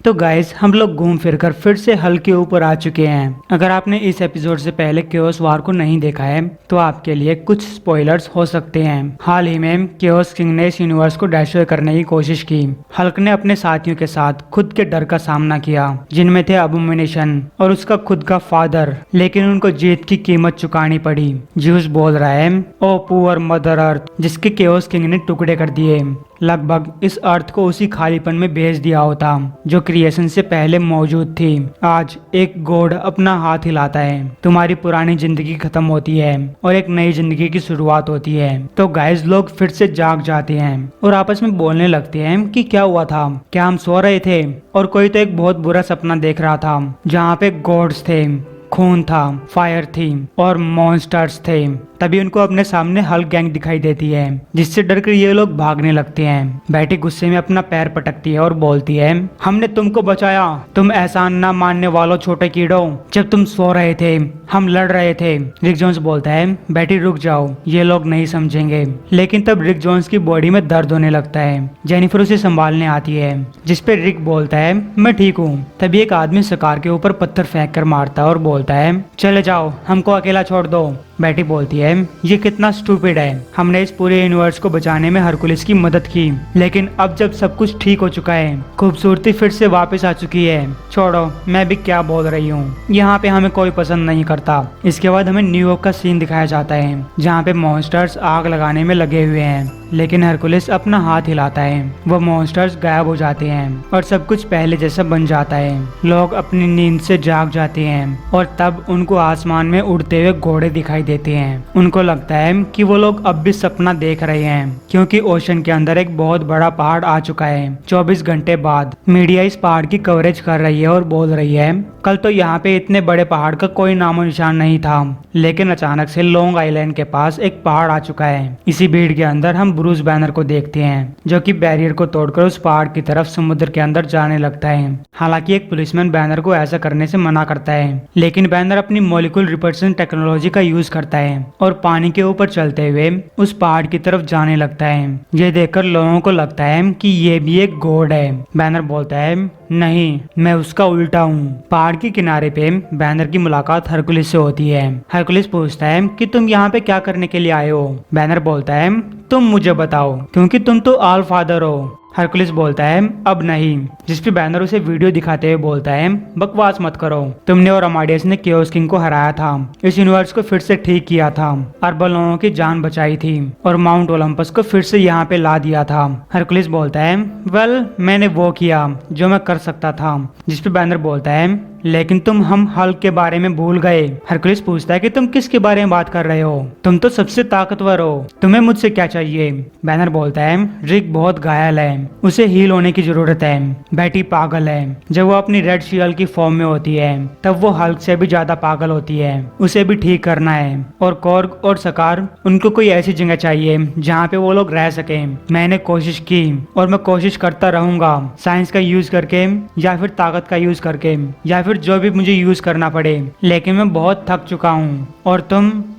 तो गाइस हम लोग घूम फिर कर फिर से हल के ऊपर आ चुके हैं। अगर आपने इस एपिसोड से पहले केओस वार को नहीं देखा है तो आपके लिए कुछ स्पॉयलर्स हो सकते हैं। हाल ही में केओस किंग ने इस यूनिवर्स को डिस्ट्रॉय करने की कोशिश की। हल्क ने अपने साथियों के साथ खुद के डर का सामना किया, जिनमें थे अबोमिनेशन और उसका खुद का फादर, लेकिन उनको जीत की कीमत चुकानी पड़ी। ज्यूस बोल रहा है, ओ पुअर मदर अर्थ, जिसके केओस किंग ने टुकड़े कर दिए। लगभग इस अर्थ को उसी खालीपन में भेज दिया होता जो क्रिएशन से पहले मौजूद थी। आज एक गॉड अपना हाथ हिलाता है, तुम्हारी पुरानी जिंदगी खत्म होती है और एक नई जिंदगी की शुरुआत होती है। तो गाइस लोग फिर से जाग जाते हैं और आपस में बोलने लगते हैं कि क्या हुआ था, क्या हम सो रहे थे? और कोई तो एक बहुत बुरा सपना देख रहा था जहाँ पे गॉड्स थे, खून था, फायर थी और मॉन्स्टर्स थे। तभी उनको अपने सामने हल्क गैंग दिखाई देती है, जिससे डरकर ये लोग भागने लगते हैं। बैटी गुस्से में अपना पैर पटकती है और बोलती है, हमने तुमको बचाया, तुम एहसान ना मानने वालों छोटे कीड़ों। जब तुम सो रहे थे हम लड़ रहे थे। रिक जोन्स बोलता है, बैटी रुक जाओ, ये लोग नहीं समझेंगे। लेकिन तब रिक जोन्स की बॉडी में दर्द होने लगता है। जेनिफर उसे संभालने आती है, जिसपे रिक बोलता है, मैं ठीक हूँ। तभी एक आदमी सकार के ऊपर पत्थर फेंक कर मारता है और बोलता है, चले जाओ, हमको अकेला छोड़ दो। बैटी बोलती है, ये कितना स्टूपिड है, हमने इस पूरे यूनिवर्स को बचाने में हरकुलिस की मदद की, लेकिन अब जब सब कुछ ठीक हो चुका है, खूबसूरती फिर से वापस आ चुकी है, छोड़ो, मैं भी क्या बोल रही हूँ, यहाँ पे हमें कोई पसंद नहीं करता। इसके बाद हमें न्यूयॉर्क का सीन दिखाया जाता है, जहाँ पे मॉन्स्टर्स आग लगाने में लगे हुए हैं, लेकिन हरकुलिस अपना हाथ हिलाता है, वो मॉन्स्टर्स गायब हो जाते हैं और सब कुछ पहले जैसा बन जाता है। लोग अपनी नींद से जाग जाते हैं और तब उनको आसमान में उड़ते हुए घोड़े दिखाई देते हैं। उनको लगता है कि वो लोग अब भी सपना देख रहे हैं, क्योंकि ओशन के अंदर एक बहुत बड़ा पहाड़ आ चुका है। 24 घंटे बाद मीडिया इस पहाड़ की कवरेज कर रही है और बोल रही है, कल तो यहाँ पे इतने बड़े पहाड़ का कोई नामो निशान नहीं था, लेकिन अचानक से लॉन्ग आइलैंड के पास एक पहाड़ आ चुका है। इसी भीड़ के अंदर हम ब्रूस बैनर को देखते हैं, जो कि बैरियर को तोड़कर उस पहाड़ की तरफ समुद्र के अंदर जाने लगता है। हालांकि एक पुलिसमैन बैनर को ऐसा करने से मना करता है, लेकिन बैनर अपनी मॉलिक्यूल रिपल्शन टेक्नोलॉजी का यूज करता है और पानी के ऊपर चलते हुए उस पहाड़ की तरफ जाने लगता है। ये देखकर लोगों को लगता है कि ये भी एक गॉड है। बैनर बोलता है, नहीं, मैं उसका उल्टा हूँ। पहाड़ के किनारे पे बैनर की मुलाकात हरकुलिस से होती है। हरकुलिस पूछता है कि तुम यहाँ पे क्या करने के लिए आए हो? बैनर बोलता है, तुम मुझे बताओ, क्योंकि तुम तो ऑल फादर हो। हरकुलिस बोलता है, अब नहीं। जिसपे बैनर उसे वीडियो दिखाते हुए बोलता है, बकवास मत करो, तुमने और अमाडियस ने केओस किंग को हराया था, इस यूनिवर्स को फिर से ठीक किया था, अरबों लोगों की जान बचाई थी और माउंट ओलंपस को फिर से यहाँ पे ला दिया था। हरकुलिस बोलता है, वेल, मैंने वो किया जो मैं कर सकता था। जिसपे बैनर बोलता है, लेकिन तुम हम हल्क के बारे में भूल गए। हरकुलिस पूछता है कि तुम किसके बारे में बात कर रहे हो? तुम तो सबसे ताकतवर हो, तुम्हें मुझसे क्या चाहिए? बैनर बोलता है, रिक बहुत घायल है, उसे हील होने की जरूरत है। बैटी पागल है, जब वो अपनी रेड शीयल की फॉर्म में होती है तब वो हल्क से भी ज्यादा पागल होती है, उसे भी ठीक करना है। और कॉर्ग और सकार, उनको कोई ऐसी जगह चाहिए जहाँ पे वो लोग रह सके। मैंने कोशिश की और मैं कोशिश करता रहूंगा, साइंस का यूज करके या फिर ताकत का यूज करके या फिर जो भी मुझे यूज करना पड़े, लेकिन मैं बहुत थक चुका हूँ। और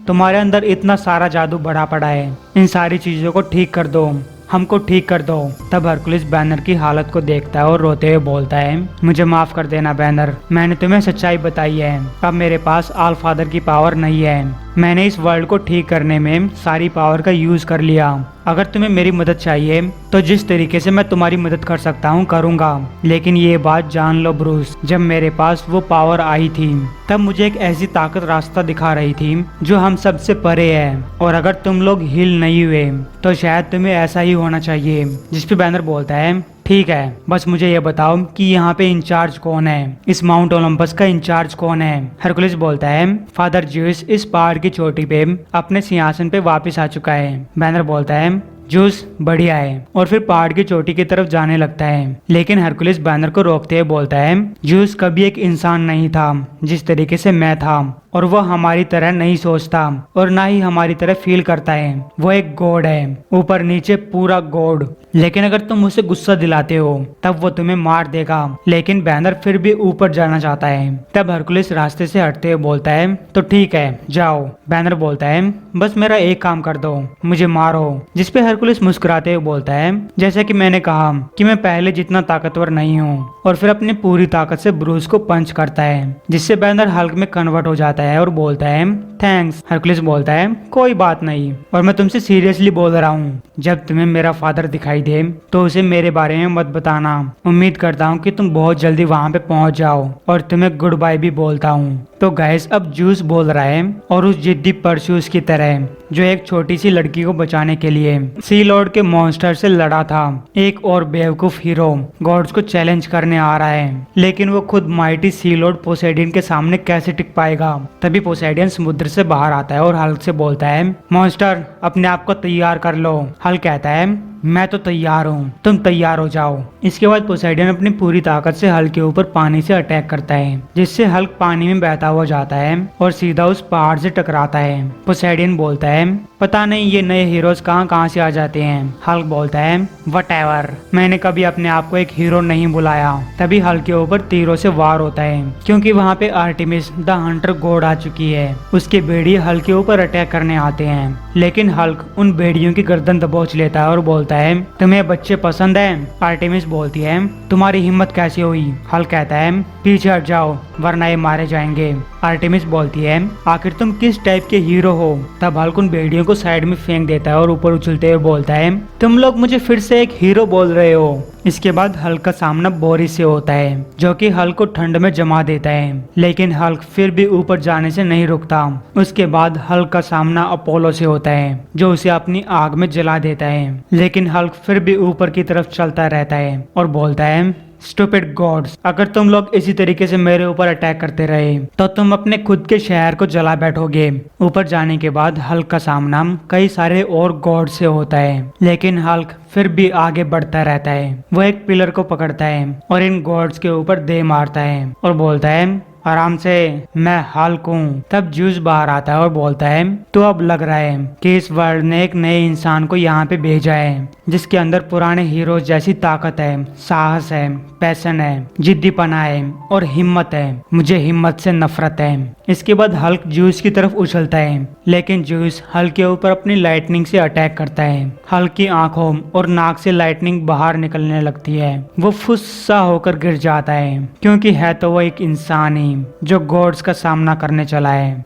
तुम्हारे अंदर इतना सारा जादू भरा पड़ा है, इन सारी चीजों को ठीक कर दो, हमको ठीक कर दो। तब हरकुलिस बैनर की हालत को देखता है और रोते हुए बोलता है, मुझे माफ कर देना बैनर, मैंने तुम्हें सच्चाई बताई है, अब मेरे पास ऑल फादर की पावर नहीं है, मैंने इस वर्ल्ड को ठीक करने में सारी पावर का यूज कर लिया। अगर तुम्हें मेरी मदद चाहिए तो जिस तरीके से मैं तुम्हारी मदद कर सकता हूँ करूँगा, लेकिन ये बात जान लो ब्रूस, जब मेरे पास वो पावर आई थी तब मुझे एक ऐसी ताकत रास्ता दिखा रही थी जो हम सबसे परे है, और अगर तुम लोग हिल नहीं हुए तो शायद तुम्हें ऐसा ही होना चाहिए। जिसपे बैनर बोलता है, ठीक है, बस मुझे ये बताओ कि यहाँ पे इंचार्ज कौन है, इस माउंट ओलंपस का इंचार्ज कौन है? हरकुलिस बोलता है, फादर ज्यूस इस पहाड़ की चोटी पे अपने सिंहासन पे वापस आ चुका है। बैनर बोलता है, जूस बढ़िया है, और फिर पहाड़ की चोटी की तरफ जाने लगता है। लेकिन हरकुलिस बैनर को रोकते हुए बोलता है, जूस कभी एक इंसान नहीं था जिस तरीके से मैं था, और वो हमारी तरह नहीं सोचता और ना ही हमारी तरह फील करता है। वो एक गॉड है, ऊपर नीचे पूरा गॉड। लेकिन अगर तुम उसे गुस्सा दिलाते हो तब वो तुम्हें मार देगा। लेकिन बैनर फिर भी ऊपर जाना चाहता है। तब हरकुलिस रास्ते से हटते हुए बोलता है, तो ठीक है जाओ। बैनर बोलता है, बस मेरा एक काम कर दो, मुझे मारो। जिस पे हरकुलिस मुस्कुराते हुए बोलता है, जैसे कि मैंने कहा कि मैं पहले जितना ताकतवर नहीं हूँ। और फिर अपनी पूरी ताकत से ब्रूस को पंच करता है, जिससे बैनर हल्क में कन्वर्ट हो जाता है और बोलता है, थैंक्स। हरकुलिस बोलता है, कोई बात नहीं, और मैं तुमसे सीरियसली बोल रहा हूँ, जब तुम्हें मेरा फादर दिखाई दे तो उसे मेरे बारे में मत बताना। उम्मीद करता हूँ कि तुम बहुत जल्दी वहाँ पे पहुँच जाओ, और तुम्हें गुड बाय भी बोलता हूँ। तो गाइस अब जूस बोल रहा है, और उस जिद्दी परशूस की तरह जो एक छोटी सी लड़की को बचाने के लिए सी लॉर्ड के मॉन्स्टर से लड़ा था। एक और बेवकूफ हीरो गॉड्स को चैलेंज करने आ रहा है, लेकिन वो खुद माइटी सी लॉर्ड पोसेडियन के सामने कैसे टिक पाएगा। तभी पोसेडियन समुद्र से बाहर आता है और हल्क से बोलता है, मॉन्स्टर अपने आप को तैयार कर लो। हल्क कहता है, मैं तो तैयार हूँ, तुम तैयार हो जाओ। इसके बाद पोसेइडन अपनी पूरी ताकत से हल्क के ऊपर पानी से अटैक करता है, जिससे हल्क पानी में बहता हुआ जाता है और सीधा उस पहाड़ से टकराता है। पोसेइडन बोलता है, पता नहीं ये नए हीरोज कहाँ से आ जाते हैं। हल्क बोलता है, व्हाटएवर, मैंने कभी अपने आप को एक हीरो नहीं बुलाया। तभी हल्क के ऊपर तीरों से वार होता है, क्योंकि वहाँ पे आर्टेमिस द हंटर गॉड आ चुकी है। उसके भेड़िए हल्क के ऊपर अटैक करने आते हैं, लेकिन हल्क उन भेड़ियों की गर्दन दबोच लेता है और बोलता है, तुम्हें बच्चे पसंद हैं? आर्टेमिस बोलती है, तुम्हारी हिम्मत कैसे हुई? हल्क कहता है, पीछे हट जाओ वरना ये मारे जाएंगे। आर्टेमिस बोलती है, आखिर तुम किस टाइप के हीरो हो? तब हल्क उन भेड़ियों को साइड में फेंक देता है और ऊपर उछलते हुए बोलता है, तुम लोग मुझे फिर से एक हीरो बोल रहे हो। इसके बाद हल्क का सामना बोरिस से होता है, जो कि हल्क को ठंड में जमा देता है, लेकिन हल्क फिर भी ऊपर जाने से नहीं रुकता। उसके बाद हल्क का सामना अपोलो से होता है, जो उसे अपनी आग में जला देता है, लेकिन हल्क फिर भी ऊपर की तरफ चलता रहता है और बोलता है, स्टूपिड गॉड्स, अगर तुम लोग इसी तरीके से मेरे ऊपर अटैक करते रहे तो तुम अपने खुद के शहर को जला बैठोगे। ऊपर जाने के बाद हल्क का सामना कई सारे और गॉड से होता है, लेकिन हल्क फिर भी आगे बढ़ता रहता है। वो एक पिलर को पकड़ता है और इन गॉड्स के ऊपर दे मारता है और बोलता है, आराम से, मैं हल्क हूँ। तब ज्यूस बाहर आता है और बोलता है, तो अब लग रहा है कि इस वर्ल्ड ने एक नए इंसान को यहाँ पे भेजा है, जिसके अंदर पुराने हीरोज जैसी ताकत है, साहस है, पैशन है, जिद्दीपना है और हिम्मत है। मुझे हिम्मत से नफरत है। इसके बाद हल्क ज्यूस की तरफ उछलता है, लेकिन ज्यूस हल्क के ऊपर अपनी लाइटनिंग से अटैक करता है। हल्क की आंखों और नाक से लाइटनिंग बाहर निकलने लगती है। वो फुस्सा होकर गिर जाता है, क्योंकि है तो वो एक इंसान ही जो गॉड्स का सामना करने चला है।